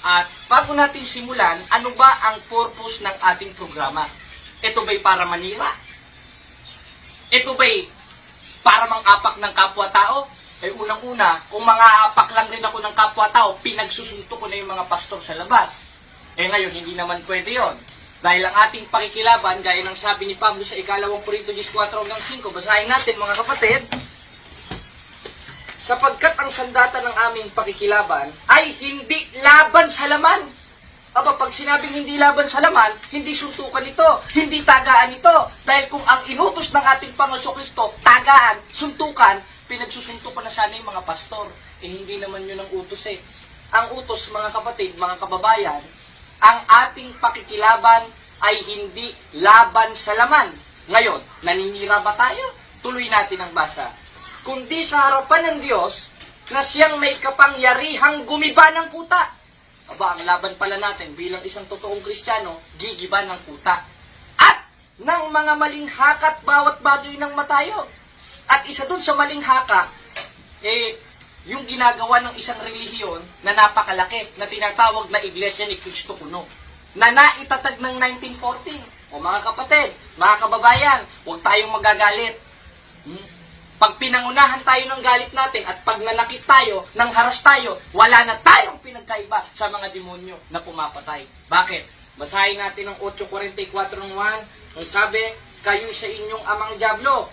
At bago natin simulan, ano ba ang purpose ng ating programa? Ito ba'y para manira? Ito ba'y para mang-apak ng kapwa-tao? Unang-una, kung mga-apak lang rin ako ng kapwa-tao, pinagsusunto ko na yung mga pastor sa labas. Ngayon, hindi naman pwede yon. Dahil ang ating pakikilaban, gaya ng sabi ni Pablo sa 2 Korinto 14:5, basahin natin mga kapatid, sapagkat ang sandata ng aming pakikilaban ay hindi laban sa laman. Pag sinabing hindi laban sa laman, hindi suntukan ito, hindi tagaan ito. Dahil kung ang inutos ng ating Panginoon Kristo, tagaan, suntukan, pinagsusuntukan na sana yung mga pastor. Hindi naman yun ang utos eh. Ang utos, mga kapatid, mga kababayan, ang ating pakikilaban ay hindi laban sa laman. Ngayon, naninira ba tayo? Tuloy natin ang basa. Kundi sa harapan ng Diyos na siyang may kapangyarihang gumiba ng kuta. Ang laban pala natin bilang isang totoong Kristiyano, gigiba ng kuta. At ng mga maling hakat bawat bagay ng matayo. At isa dun sa maling haka, yung ginagawa ng isang relihiyon na napakalaki, na tinatawag na Iglesia ni Cristo Kuno, na naitatag ng 1914. Mga kapatid, mga kababayan, huwag tayong magagalit. Pag pinangunahan tayo ng galit natin at pag nanakit tayo, nang haras tayo, wala na tayong pinagkaiba sa mga demonyo na pumapatay. Bakit? Basahin natin ang 8:44:1. Ang sabi, kayo sa inyong amang dyablo.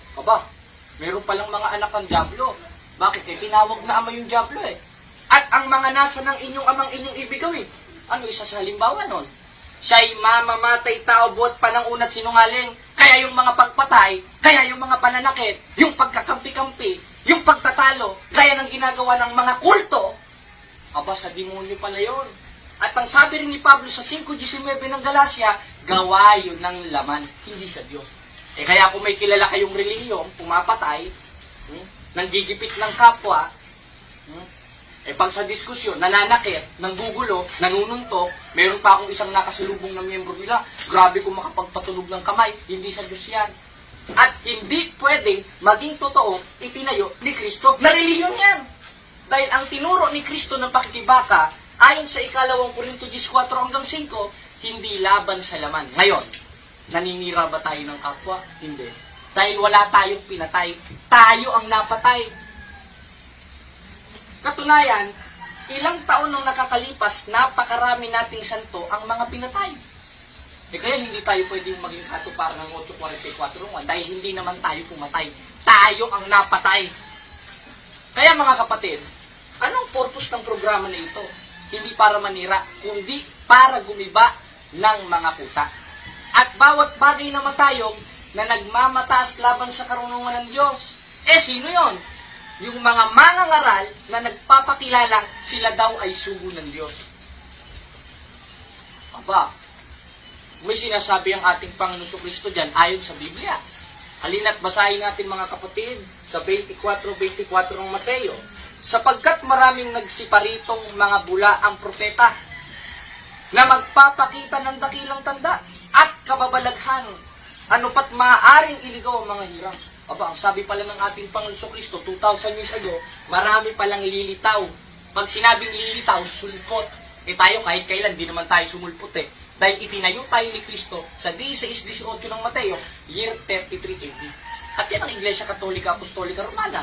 Meron palang mga anak ng dyablo. Bakit? Tinawag na ama yung dyablo eh. At ang mga nasa ng inyong amang inyong ibigaw eh. Ano isa sa halimbawa nun? Siya'y mamamatay tao buhat panangunat sinungaling. Kaya yung mga pagpatay, kaya yung mga pananakit, yung pagkakampi-kampi, yung pagtatalo, gaya ng ginagawa ng mga kulto, sa demonyo pala yun. At ang sabi rin ni Pablo sa 5:19 ng Galacia, gawa yun ng laman, hindi sa Diyos. Kaya kung may kilala kayong relihiyong pumapatay, nanggigipit ng kapwa, pag sa diskusyon, nananakit, nanggugulo, nanununtok, meron pa akong isang nakasalubong na miyembro nila, grabe kung makapagpatunog ng kamay, hindi sa Diyos yan. At hindi pwedeng maging totoo itinayo ni Kristo na relihiyon yan. Dahil ang tinuro ni Kristo ng pakikibaka, ayon sa 2 Korinto 14:5, hindi laban sa laman. Ngayon, naninira ba tayo ng kapwa? Hindi. Dahil wala tayong pinatay, tayo ang napatay. Katunayan, ilang taon nang nakakalipas, napakarami nating santo ang mga pinatay. Kaya hindi tayo pwedeng maging katuparan ng 8:44:1 dahil hindi naman tayo pumatay. Tayo ang napatay. Kaya mga kapatid, anong purpose ng programa na ito? Hindi para manira, kundi para gumiba ng mga kuta. At bawat bagay na matayog na nagmamataas laban sa karunungan ng Diyos, sino yon? Yung mga mangangaral na nagpapakilalang sila daw ay sugo ng Diyos. May sinasabi ang ating Panginoon Kristo dyan ayon sa Biblia. Halina't basahin natin mga kapatid sa 24:24 ng Mateo. Sapagkat maraming nagsiparitong mga bula ang propeta na magpapakita ng dakilang tanda at kababalaghan, ano pat maaaring iligaw ang mga hirang. Ang sabi pala ng ating Panginoon Kristo 2,000 years ago, marami palang lilitaw. Pag sinabing lilitaw, sulpot. Tayo kahit kailan, di naman tayo sumulpot Dahil itinayo tayo ni Kristo sa 16:18 ng Mateo, year 33 AD. At yan ang Iglesia Katolika Apostolika Romana.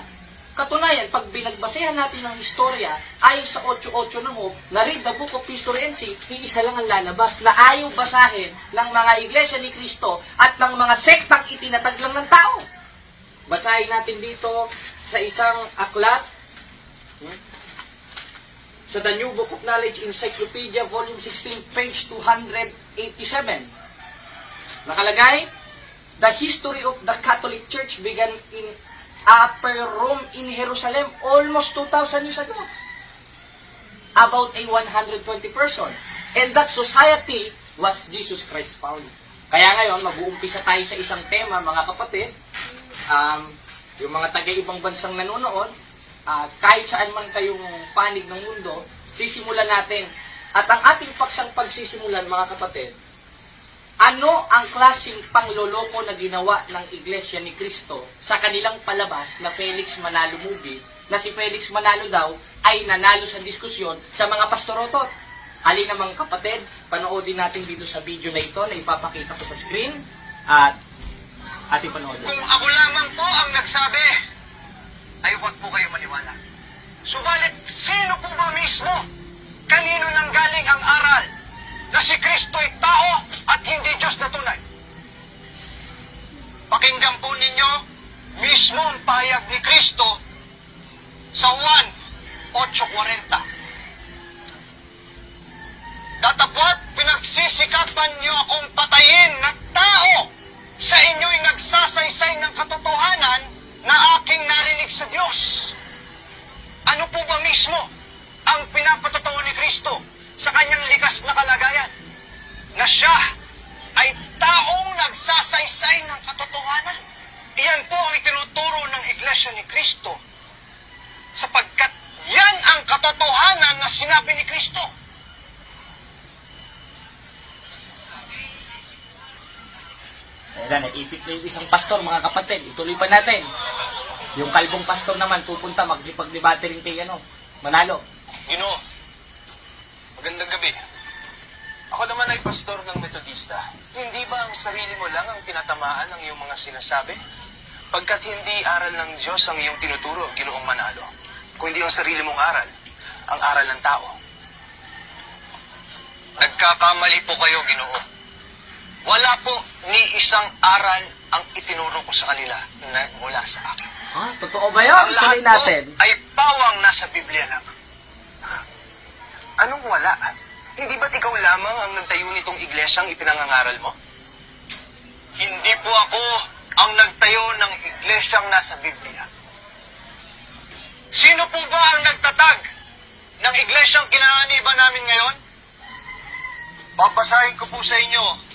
Katunayan, pag binagbasehan natin ng historia, ayon sa 8:8 ng Hope, na read the book of History and See, iisa lang ang lalabas na ayaw basahin ng mga Iglesia ni Kristo at ng mga sektang itinatag lang ng tao. Basahin natin dito sa isang aklat, sa The New Book of Knowledge Encyclopedia, Volume 16, page 287. Nakalagay, the history of the Catholic Church began in Upper Rome in Jerusalem almost 2,000 years ago. About a 120 person. And that society was Jesus Christ found. Kaya ngayon, mag-uumpisa tayo sa isang tema, mga kapatid. Yung mga taga-ibang bansang nanonood, kahit saan man kayong panig ng mundo, sisimulan natin. At ang ating paksang pagsisimulan, mga kapatid, ano ang klaseng pangloloko na ginawa ng Iglesia ni Cristo sa kanilang palabas na Felix Manalo movie, na si Felix Manalo daw ay nanalo sa diskusyon sa mga pastorotot. Halina mga kapatid, panoodin natin dito sa video na ito na ipapakita ko sa screen at ating panoodin. Kung ako lamang po ang nagsabi, ay huwag po kayo maniwala. Subalit, sino po ba mismo? Kanino nang galing ang aral na si Kristo'y tao at hindi Diyos na tunay? Pakinggan po ninyo mismo ang pahayag ni Kristo sa Juan 8:40. Datapwat, pinagsisikapan niyo akong patayin na tao sa inyo'y nagsasaysay ng katotohanan na aking narinig sa Diyos. Ano po ba mismo ang pinapatotoo ni Kristo sa kanyang likas na kalagayan? Na siya ay taong nagsasaysay ng katotohanan. Iyan po ang itinuturo ng Iglesia ni Kristo sapagkat yan ang katotohanan na sinabi ni Kristo. Ayan, naipit na yung isang pastor, mga kapatid. Ituloy pa natin. Yung kalbong pastor naman, pupunta, magdipag-debate rin kay Manalo. Ginoo, magandang gabi. Ako naman ay pastor ng Metodista. Hindi ba ang sarili mo lang ang tinatamaan ng iyong mga sinasabi? Pagkat hindi aral ng Diyos ang iyong tinuturo, Ginoong Manalo. Kung hindi ang sarili mong aral, ang aral ng tao. Nagkakamali po kayo, Ginoo. Wala po ni isang aral ang itinuro ko sa kanila na mula sa akin. Ah, totoo ba yun? Ang lahat Tuloy natin. po ay pawang nasa Biblia lang. Anong wala? Hindi ba't ikaw lamang ang nagtayo nitong iglesyang ipinangangaral mo? Hindi po ako ang nagtayo ng iglesyang nasa Biblia. Sino po ba ang nagtatag ng iglesyang kinaaniba namin ngayon? Papasahin ko po sa inyo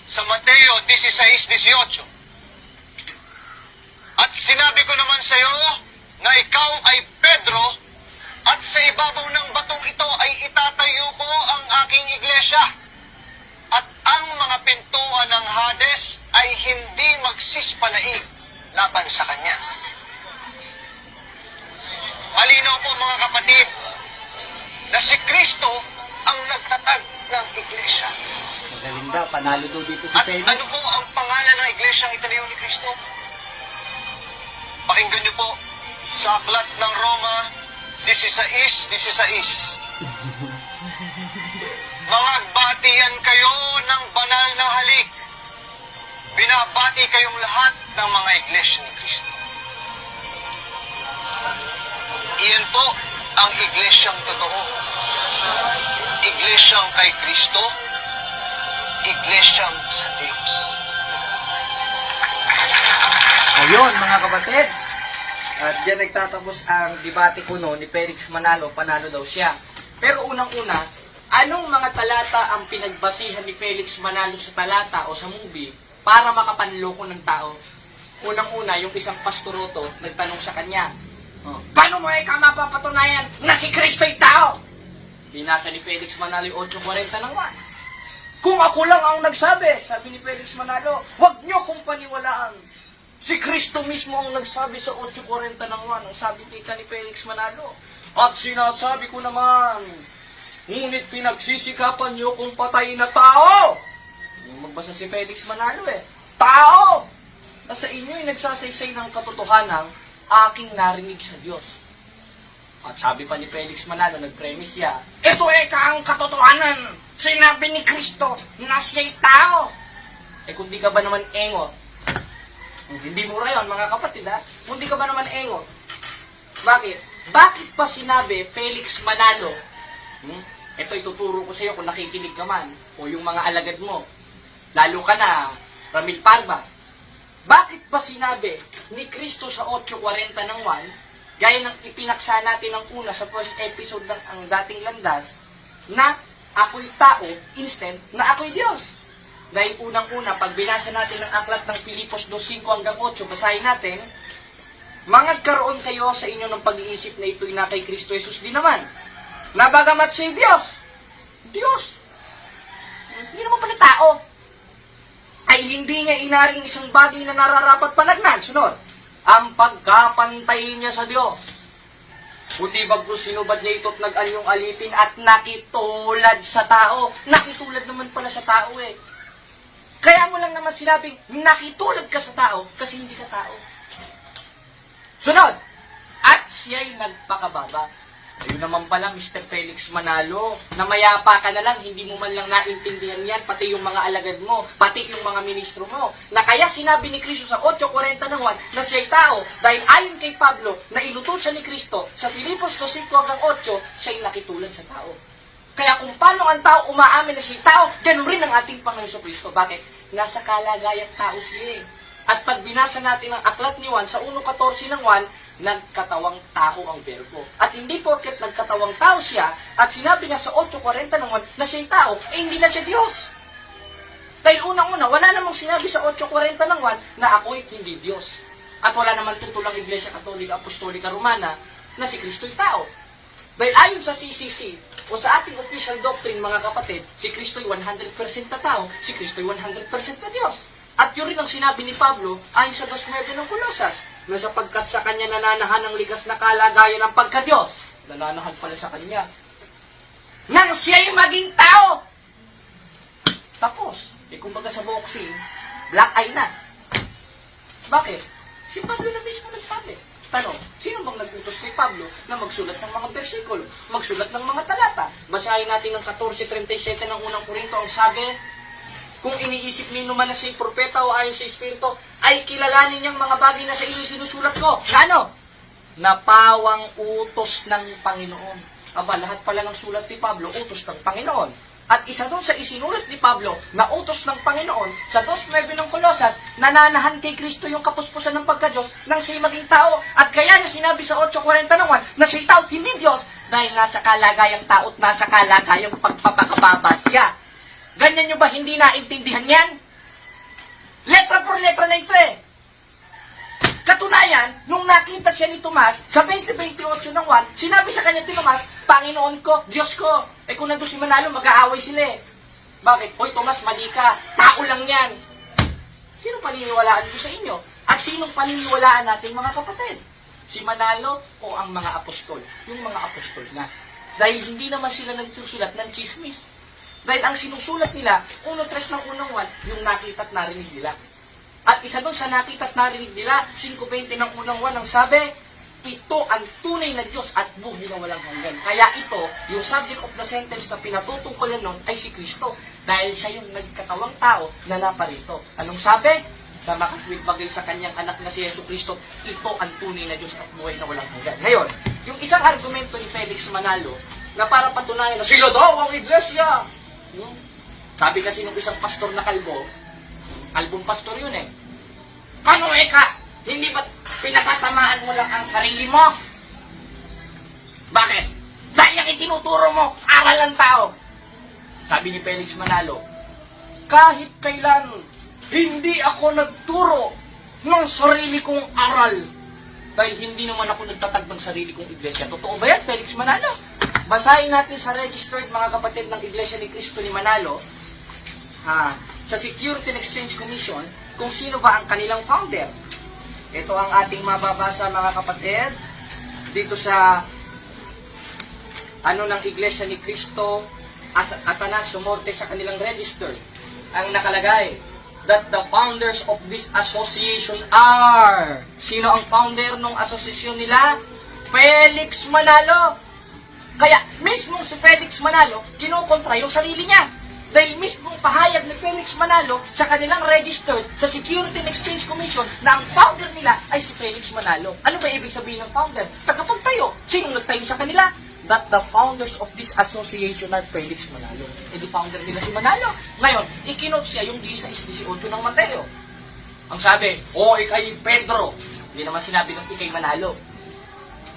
sa Mateo 16:18. At sinabi ko naman sa iyo na ikaw ay Pedro at sa ibabaw ng batong ito ay itatayo ko ang aking iglesia. At ang mga pintuan ng Hades ay hindi magsispalaig laban sa kanya. Malinaw po mga kapatid na si Kristo ang nagtatag ng iglesia. Magaling daw, panalo daw dito si At Felix. ano po ang pangalan ng iglesyang itinayo ni Kristo? Pakinggan niyo po sa aklat ng Roma 16:16. Mangagbatian kayo ng banal na halik. Binabati kayong lahat ng mga iglesia ni Kristo. Iyan po ang iglesyang totoo. Iglesyang kay Kristo, iglesyang sa Diyos. Ayun, mga kapatid. At dyan nagtatapos ang debate ko ni Felix Manalo, panalo daw siya. Pero unang-una, anong mga talata ang pinagbasihan ni Felix Manalo sa talata o sa movie para makapanloko ng tao? Unang-una, yung isang pasturoto nagtanong sa kanya, paano mo mapapatunayan na si Kristo'y tao? Binasa ni Felix Manalo yung 8:40 ng 1. Kung ako lang ang nagsabi, sabi ni Felix Manalo, huwag niyo kong paniwalaan. Si Kristo mismo ang nagsabi sa 8:40 ng 1, ang sabi dito ni Felix Manalo. At sinasabi ko naman, ngunit pinagsisikapan niyo kung patay na tao. Magbasa si Felix Manalo tao! Na sa inyo'y nagsasaysay ng katotohanan, aking narinig sa Diyos. At sabi pa ni Felix Manalo, nag-premise siya, ito ang katotohanan. Sinabi ni Kristo na siya'y tao. Kung di ka ba naman engot, hindi mo rayon mga kapatid kung di ka ba naman engot, bakit? Bakit pa sinabi Felix Manalo? Ito ituturo ko sa iyo kung nakikinig ka man, o yung mga alagad mo, lalo ka na Ramil Parba. Bakit pa sinabi ni Kristo sa 8:40 ng 1, gaya ng ipinaksa natin ng una sa first episode ng ang dating landas, na ako'y tao, instant, na ako'y Diyos. Dahil unang-una, pag binasa natin ang aklat ng Filipos 2:5-8, basahin natin, mangagkaroon kayo sa inyo ng pag-iisip na ito'y na kay Kristo Jesus din naman. Na bagamat siya Diyos, hindi naman pala tao, ay hindi niya inaring isang bagay na nararapat panagnan. Sunod, ang pagkapantay niya sa Diyos. Kundi bagkus sinubad niya ito't nag-anyong alipin at nakitulad sa tao. Nakitulad naman pala sa tao eh. Kaya mo lang naman sinabing nakitulad ka sa tao kasi hindi ka tao. Sunod, at siya'y nagpakababa. Ayun naman pala, Mr. Felix Manalo, na mayapa ka na lang, hindi mo man lang naintindihan yan, pati yung mga alagad mo, pati yung mga ministro mo, na kaya sinabi ni Kristo sa 8:40 ng 1 na siya'y tao, dahil ayon kay Pablo, na inutusan ni Kristo sa Filipos 2:5-8, siya'y nakitulad sa tao. Kaya kung paano ang tao umaamin na siya'y tao, ganun rin ang ating Panginoon Kristo. Bakit? Nasa kalagayang tao siya eh. At pag binasa natin ang aklat ni Juan sa 1:14 ng 1, nagkatawang tao ang verbo. At hindi porket nagkatawang tao siya at sinabi niya sa 8:40 ng 1 na siya'y tao, eh hindi na siya Diyos. Dahil unang-una, wala namang sinabi sa 8:40 ng 1 na ako'y hindi Diyos. At wala naman tutulang Iglesia Katolika Apostolika Romana na si Kristo'y tao. Dahil ayon sa CCC o sa ating official doctrine mga kapatid, si Kristo'y 100% na tao, si Kristo'y 100% na Diyos. At yun rin ang sinabi ni Pablo ayon sa 2:9 ng Colosas, na sapagkat sa kanya nananahan ang likas na kalagayan ng pagka-Diyos. Nananahan pala sa kanya. Nang siya'y maging tao! Tapos, kumbaga sa boxing, black eye na. Bakit? Si Pablo na mismo nagsabi. Tanong, sino bang nag-utos kay Pablo na magsulat ng mga bersikulo, magsulat ng mga talata? Basahin natin ng 14:37 ng unang Korinto, ang sabi, kung iniisip nino man na siya'y propeta o ayon sa Espiritu, ay kilalanin niyang mga bagay na sa inyo sinusulat ko. Na ano? Napawang utos ng Panginoon. Aba, lahat pala ng sulat ni Pablo, utos ng Panginoon. At isa doon sa isinulat ni Pablo na utos ng Panginoon, sa 2:9 ng Colosas, nananahan kay Kristo yung kapuspusan ng pagka-Diyos nang siya'y maging tao. At kaya niya sinabi sa 8:40 ng 1 na siya'y tao, hindi Diyos, dahil nasa kalagayang tao at nasa kalagayang pagpapakababa siya. Ganyan nyo ba hindi naintindihan yan? Letra por letra na ito eh. Katunayan, nung nakita siya ni Tomas, sa 20:28 ng 1, sinabi sa kanya ni Tomas, Panginoon ko, Diyos ko. Eh kung nandun si Manalo, mag-aaway sila eh. Bakit? Hoy Tomas, mali ka. Tao lang yan. Sino paniniwalaan ko sa inyo? At sinong paniniwalaan natin mga kapatid? Si Manalo o ang mga apostol? Yung mga apostol na. Dahil hindi naman sila nagsusulat ng chismis. Dahil ang sinusulat nila, 1:3 ng unang 1, yung nakita at narinig nila. At isa doon sa nakita at narinig nila, 5:20 ng unang 1, ang sabi, ito ang tunay na Diyos at buhay na walang hanggan. Kaya ito, yung subject of the sentence na pinatutungkulan nun ay si Kristo. Dahil siya yung nagkatawang tao na naparito. Anong sabi? Sa makatwid bagay sa kanyang anak na si Yesu Kristo, ito ang tunay na Diyos at buhay na walang hanggan. Ngayon, yung isang argumento ni Felix Manalo, na para patunayan na sila daw ang iglesia. Sabi kasi nung isang pastor na kalbong pastor yun eh. Ano ka? Hindi ba pinatatamaan mo lang ang sarili mo? Bakit? Dahil ang itinuturo mo, aral ng tao. Sabi ni Felix Manalo, kahit kailan, hindi ako nagturo ng sarili kong aral. Dahil hindi naman ako nagtatag ng sarili kong iglesia. Totoo ba yan, Felix Manalo? Basahin natin sa registered mga kapatid ng Iglesia ni Cristo ni Manalo, sa Security and Exchange Commission, kung sino ba ang kanilang founder. Ito ang ating mababasa mga kapatid dito sa ng Iglesia ni Cristo Atanasio Morte sa kanilang register. Ang nakalagay, that the founders of this association are, sino ang founder ng asosasyon nila? Felix Manalo. Kaya mismo si Felix Manalo kinukontra yung sarili niya. Dahil mismong pahayag ni Felix Manalo sa kanilang registered sa Security and Exchange Commission na ang founder nila ay si Felix Manalo. Ano ba ibig sabihin ng founder? Tagapagtayo. Sinong nagtayo sa kanila? That the founders of this association are Felix Manalo. E di founder nila si Manalo. Ngayon, ikinot siya yung 16:18 ng Mateo. Ang sabi, ikay Pedro. Hindi naman sinabi ng ikay Manalo.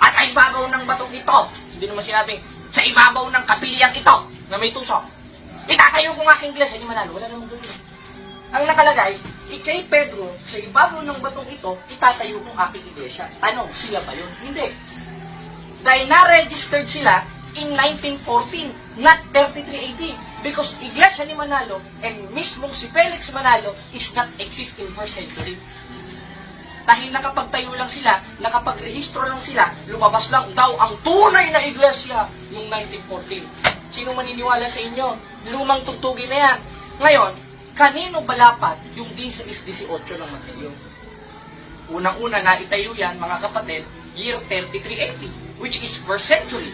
At sa ibabaw ng batong ito, hindi naman sinabing, sa ibabaw ng kapilyang ito, na may tusok, itatayo ko ng aking iglesia ni Manalo. Wala namang gano'n. Ang nakalagay, ikay Pedro, sa ibabaw ng batong ito, itatayo ko ng aking iglesia. Tanong, sila ba yun? Hindi. Dahil na-registered sila in 1914, not 33 AD. Because iglesia ni Manalo and mismong si Felix Manalo is not exist in first century. Dahil nakapagtayo lang sila, nakapagrehistro lang sila, lumabas lang daw ang tunay na iglesia noong 1914. Sino maniniwala sa inyo? Lumang tugtugin na yan. Ngayon, kanino balapat yung 16-18 ng Mateo? Unang-una na itayo yan, mga kapatid, year 3380, which is first century.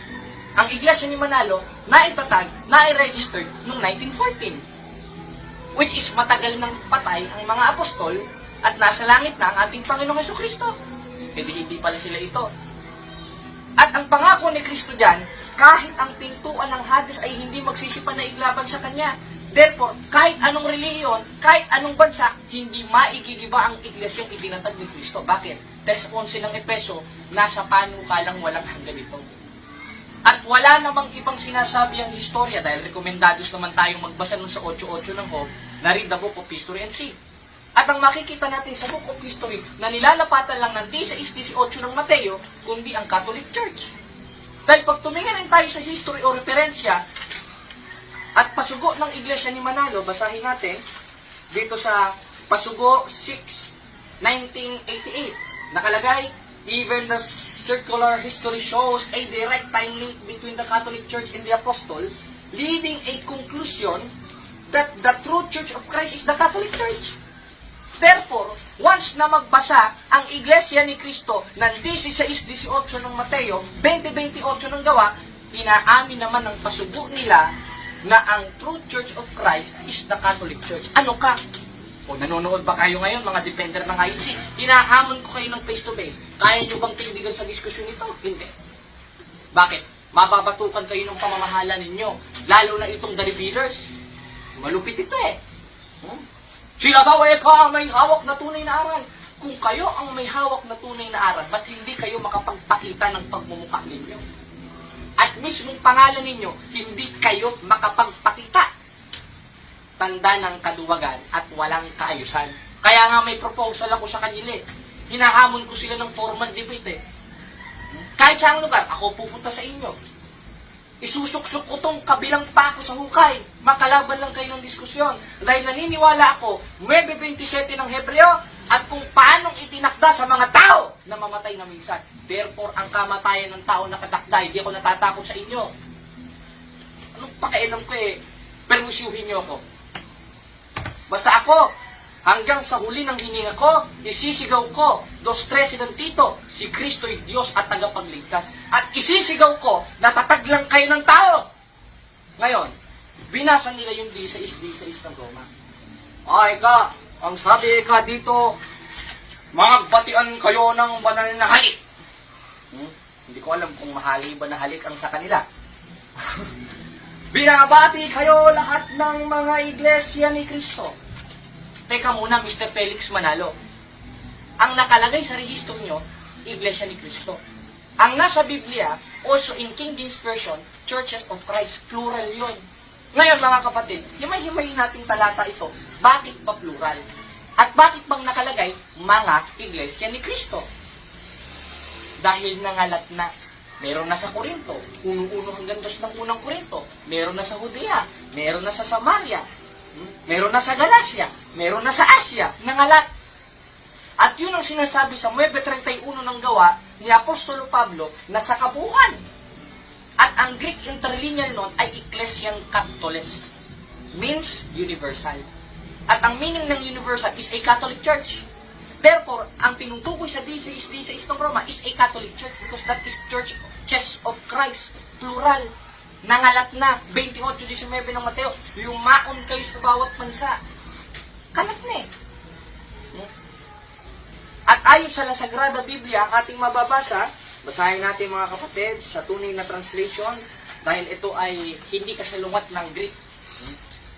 Ang iglesia ni Manalo, naitatag, nai-registered noong 1914. Which is matagal nang patay ang mga apostol at nasa langit na ang ating Panginoong Jesucristo. Hindi pala sila ito. At ang pangako ni Kristo dyan, kahit ang pintuan ng Hades ay hindi magsisipan na iglaban sa Kanya. Therefore, kahit anong relihiyon, kahit anong bansa, hindi maigigiba ang iglesyang ibinatag ni Kristo. Bakit? Dahil sa 11 ng Epeso, nasa panukalang walang hanggan ito. At wala namang ibang sinasabi ang historya dahil rekomendados naman tayong magbasa nun sa 8.8 ng Job na read the book of history and see. At ang makikita natin sa book of history na nilalapatan lang ng 16-18 ng Mateo, kundi ang Catholic Church. Dahil pag tumingin rin tayo sa history o referensya at pasugo ng Iglesia ni Manalo, basahin natin dito sa Pasugo 6, 1988. Nakalagay, even the circular history shows a direct time link between the Catholic Church and the Apostle, leading a conclusion that the true Church of Christ is the Catholic Church. Therefore, once na magbasa ang Iglesia ni Cristo ng 16-18 ng Mateo, 20-28 ng Gawa, inaamin naman ng pasugo nila na ang true Church of Christ is the Catholic Church. Ano ka? O nanonood ba kayo ngayon, mga depender ng IEC? Hinahamon ko kayo ng face-to-face. Kaya nyo bang tindigan sa diskusyon nito? Hindi. Bakit? Mababatukan kayo ng pamamahala ninyo. Lalo na itong the revealers. Malupit ito eh. Sila daw ang may hawak na tunay na aral. Kung kayo ang may hawak na tunay na aral, ba't hindi kayo makapagpakita ng pagmumukha ninyo? At mismong pangalan ninyo, hindi kayo makapagpakita. Tanda ng kaduwagan at walang kaayusan. Kaya nga may proposal ako sa kanila eh. Hinahamon ko sila ng formal debate eh. Kahit saang lugar, ako pupunta sa inyo. Isusuksok ko tong kabilang pako sa hukay. Makalaban lang kayo ng diskusyon. Dahil naniniwala ako, 9:27 ng Hebreo, at kung paanong itinakda sa mga tao na mamatay na minsan. Therefore, ang kamatayan ng tao nakatakda, hindi ako natatakot sa inyo. Anong pakialam ko eh, permisyuhin niyo ako. Basta ako, hanggang sa huli ng hininga ko, isisigaw ko, 2:13 ng Tito, si Kristo'y Diyos at tagapagligtas. At isisigaw ko, natatag lang kayo ng tao. Ngayon, binasa nila yung 16 ng Roma. Ay ka, ang sabi ka dito, magbatian kayo ng banal na halik. Hindi ko alam kung mahali ba na halik ang sa kanila. Binabati kayo lahat ng mga iglesia ni Kristo. Teka muna, Mr. Felix Manalo. Ang nakalagay sa rehistro nyo, Iglesia ni Kristo. Ang nasa Biblia, also in King James Version, Churches of Christ, plural yon. Ngayon mga kapatid, himay-himay nating talata ito. Bakit pa plural? At bakit bang nakalagay, mga Iglesia ni Kristo? Dahil nangalat na. Meron na sa Korinto, 1:1 hanggang 2 ng unang Korinto. Meron na sa Judea, meron na sa Samaria, meron na sa Galacia, meron na sa Asia, nangalat. At yun ang sinasabi sa 9:31 ng Gawa ni Apostolo Pablo na sa kabuuan. At ang Greek interlineal nun ay Ecclesian Katholes, means universal. At ang meaning ng universal is a Catholic Church. Therefore, ang tinutukoy sa 16 ng Roma is a Catholic Church because that is Churches of Christ, plural. Nangalat na, 28-19 ng Mateo, yumaon kayo sa bawat bansa. Kalat na eh. At ayon sa La Sagrada Biblia, ang ating mababasa, basahin natin mga kapatid sa tunay na translation, dahil ito ay hindi kasalungat ng Greek.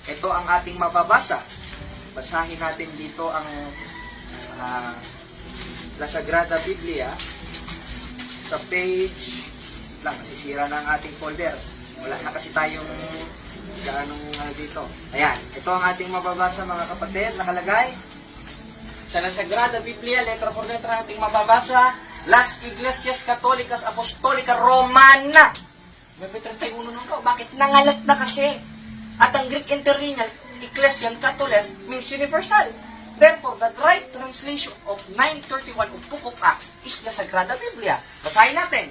Ito ang ating mababasa. Basahin natin dito ang La Sagrada Biblia sa page lang, nasisira na ang ating folder. Wala na kasi tayong dito. Ayan, ito ang ating mababasa mga kapatid, nakalagay sa La Sagrada Biblia, letra por letra ating mababasa, Las Iglesias Católicas Apostolica Romana. May 31 nung ko, bakit nangalat na kasi? At ang Greek interlineal, Ecclesian Katholes, means universal. Therefore, the right translation of 931 of Book of Acts is the Sagrada Biblia. Basahin natin.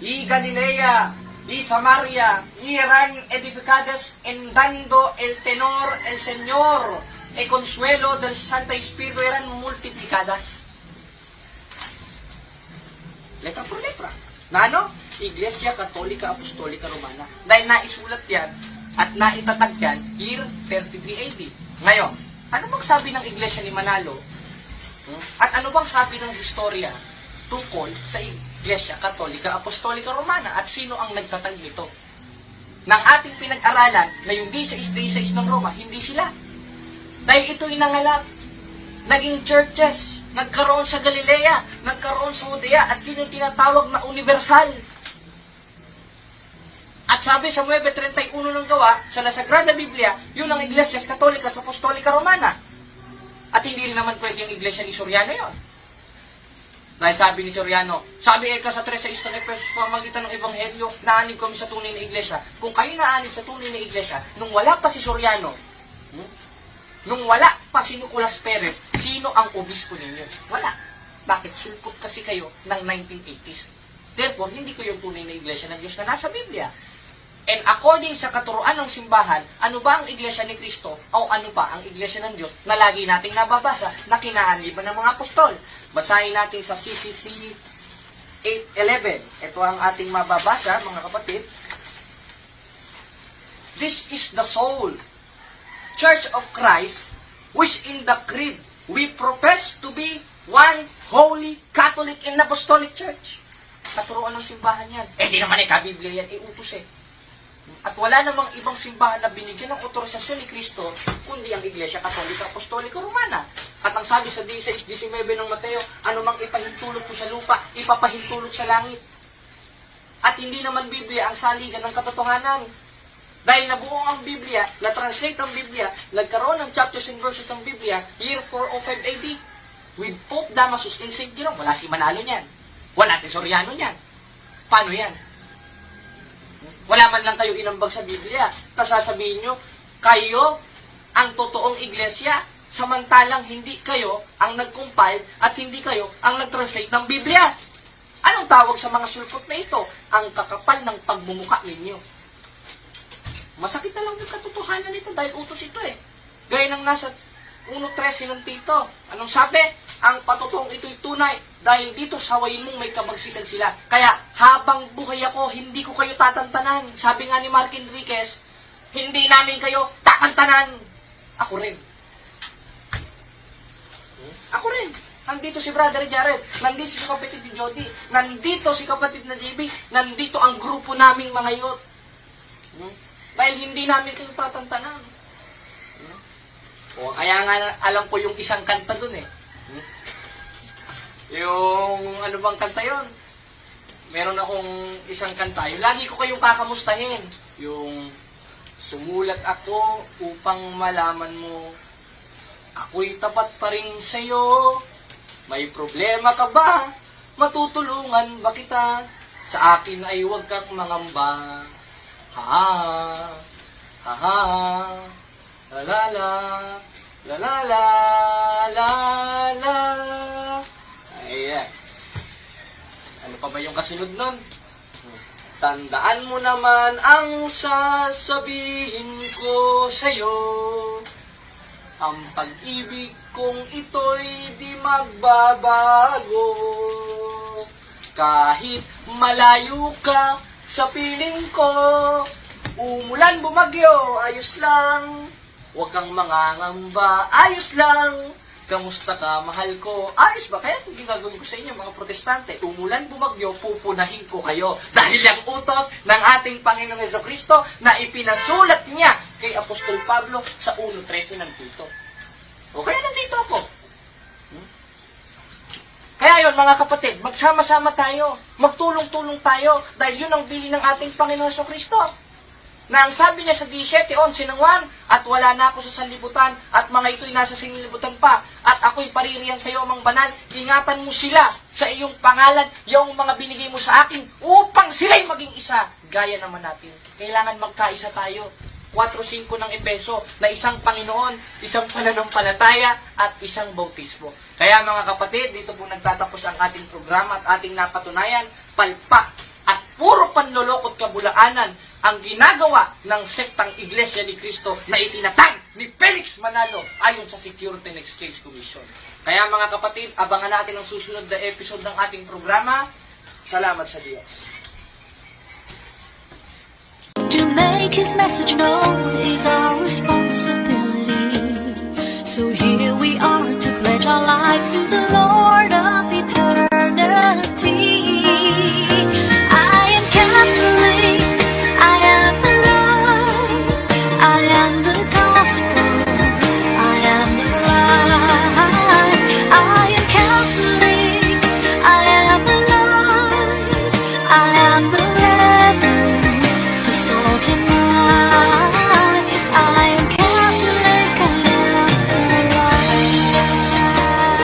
Y Galilea, y Samaria, y eran edificadas en dando el tenor, el Señor, e consuelo del Santo Espíritu eran multiplicadas. Letra por letra. Na ano? Iglesia Katolika Apostolika Romana. Dahil naisulat yan at naitatag yan year 33 AD. Ngayon, ano bang sabi ng Iglesia ni Manalo? At ano bang sabi ng historia tungkol sa Iglesia Katolika Apostolika Romana? At sino ang nagtatag nito? Ng ating pinag-aralan na yung D6 ng Roma, hindi sila. Dahil ito inangalat. Naging churches, nagkaroon sa Galilea, nagkaroon sa Judea, at yun yung tinatawag na universal. At sabi sa 9:31 ng gawa, sa La Sagrada Biblia, yun ang Iglesias Katolikas Apostolika Romana. At hindi rin naman pwede yung iglesia ni Soriano yun. Dahil sabi ni Soriano, sabi sa 3:6 ng Efesos, pamagitan ng Ebanghelyo, naanib kami sa tunay na iglesia. Kung kayo naanib sa tunay na iglesia, nung wala pa si Soriano, nung wala pa si Nicolas Perez, sino ang obispo ninyo? Wala. Bakit? Sulpot kasi kayo ng 1980s. Therefore, hindi kayo tunay na iglesia ng Diyos na nasa Biblia. And according sa katuruan ng simbahan, ano ba ang iglesia ni Kristo o ano ba ang iglesia ng Diyos na lagi nating nababasa na kinaanliban ng mga apostol? Basahin natin sa CCC 8:11. Ito ang ating mababasa, mga kapatid. This is the soul Church of Christ, which in the creed we profess to be one holy Catholic and Apostolic Church. Katuruan ng simbahan yan. Di naman Biblia yan, iutos eh. At wala namang ibang simbahan na binigyan ng otorisasyon ni Kristo, kundi ang Iglesia Katolika Apostolika Romana. At ang sabi sa 16:19 ng Mateo, anumang ipahintulot mo sa lupa, ipapahintulot sa langit. At hindi naman Biblia ang saligan ng katotohanan. Dahil nabuo ang Biblia, na-translate ang Biblia, nagkaroon ng chapters and verses ang Biblia, year 405 AD, with Pope Damasus and St. Jerome. Wala si Manalo niyan. Wala si Soriano niyan. Paano yan? Wala man lang kayo inambag sa Biblia. Tapos sasabihin nyo, kayo ang totoong iglesia, samantalang hindi kayo ang nag-compile at hindi kayo ang nag-translate ng Biblia. Anong tawag sa mga sulpot na ito? Ang kakapal ng pagmumuka ninyo. Masakit na lang yung katotohanan nito dahil utos ito eh. Gaya ng nasa 1:13 ng Tito. Anong sabi? Ang patotoong ito'y tunay dahil dito sawayin mong may kabagsitan sila. Kaya habang buhay ako, hindi ko kayo tatantanan. Sabi nga ni Mark Enriquez, hindi namin kayo tatantanan. Ako rin. Ako rin. Nandito si Brother Jared, nandito si kapatid ni Jody, nandito si kapatid na JB, nandito ang grupo naming mga youth. Dahil hindi namin kayo tatantanan. O, kaya nga alam ko yung isang kanta dun eh. Yung ano bang kanta yon? Meron akong isang kanta. Yung lagi ko kayong kakamustahin. Yung sumulat ako upang malaman mo ako'y tapat pa rin sa'yo. May problema ka ba? Matutulungan ba kita? Sa akin ay huwag kang mangamba. Ha ha ha la la la la la la la la. Ayan. Ano pa ba yung kasunod nun? Tandaan mo naman ang sasabihin ko sa'yo. Ang pag-ibig kong ito'y di magbabago. Kahit malayo ka sa piling ko, umulan bumagyo, ayos lang. Huwag kang mangangamba, ayos lang. Kamusta ka, mahal ko? Ayos ba? Kaya kung ginagawin ko sa inyo, mga protestante, umulan bumagyo, pupunahin ko kayo. Dahil yung utos ng ating Panginoong Jesucristo na ipinasulat niya kay Apostol Pablo sa 1:13 ng Tito. O kaya nandito ako. Kaya yun, mga kapatid, magsama-sama tayo, magtulong-tulong tayo, dahil yun ang bili ng ating Panginoon Jesucristo. Na ang sabi niya sa 17:11 ng 1, at wala na ako sa sanlibutan, at mga ito'y nasa sanlibutan pa, at ako'y paririyan sa iyo, amang banal, ingatan mo sila sa iyong pangalan, yung mga binigay mo sa akin, upang sila'y maging isa. Gaya naman natin, kailangan magkaisa tayo. 4-5 ng Epeso na isang Panginoon, isang pananampalataya, at isang bautismo. Kaya mga kapatid, dito po nagtatapos ang ating programa at ating napatunayan, palpak at puro panlolokot kabulaanan ang ginagawa ng sektang Iglesia ni Cristo na itinatag ni Felix Manalo ayon sa Security and Exchange Commission. Kaya mga kapatid, abangan natin ang susunod na episode ng ating programa. Salamat sa Diyos. To make his message known is our responsibility. So here we are to pledge our lives to